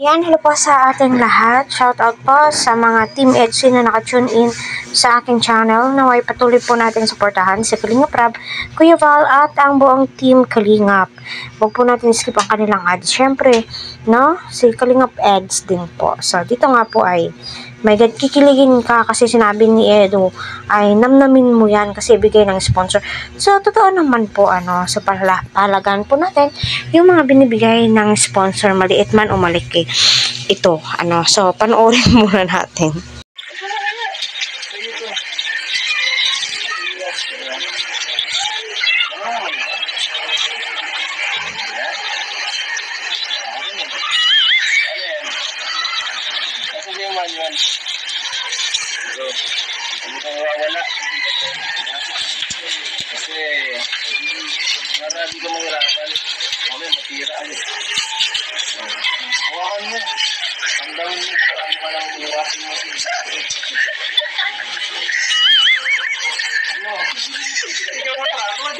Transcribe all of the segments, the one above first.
Yan, hello po sa ating lahat. Shoutout po sa mga Team Edsi na nakatune in sa aking channel. Naway patuloy po natin suportahan si Kalingap Rab, Kuya Val at ang buong Team Kalingap. Huwag po natin skip ang kanilang ads. Siyempre, no? Si Kalingap Eds din po. So, dito nga po ay may God, kikiligin ka kasi sinabi ni Edo ay namnamin mo yan kasi bigay ng sponsor. So, totoo naman po, so pahalagaan po natin yung mga binibigay ng sponsor, maliit man o malaki. Ito, so panoorin muna natin. Hindi ka mawawala. Kasi para di ka mahirapan. Kami matira. Hawakan mo. Tandangin mo. Ano ka lang iwasin mo. Ano? Hindi ka matakot.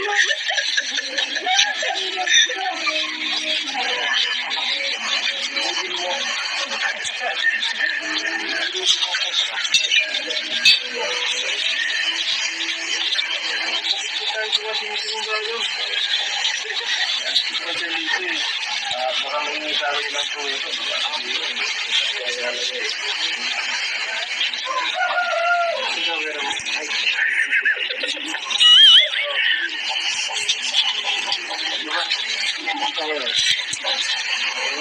Baka may sabi lang po ito.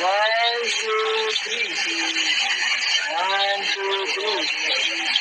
One, two, three. One, two, three.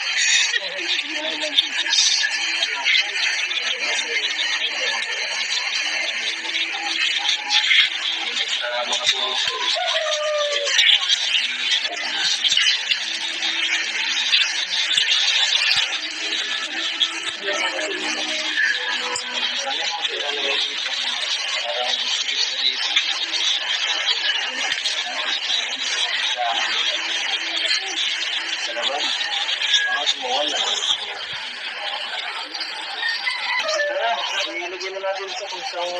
Ilagay na natin sa kung saan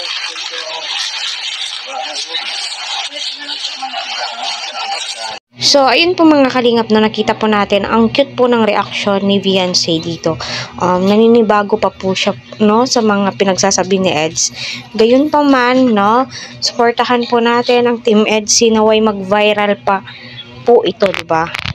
So, ayun po mga kalingap na nakita po natin. Ang cute po ng reaction ni Beyonce dito. Naninibago pa po siya, no, sa mga pinagsasabi ni Eds. Gayun pa man, no, suportahan po natin ang Team Edsi naway mag-viral pa po ito, diba?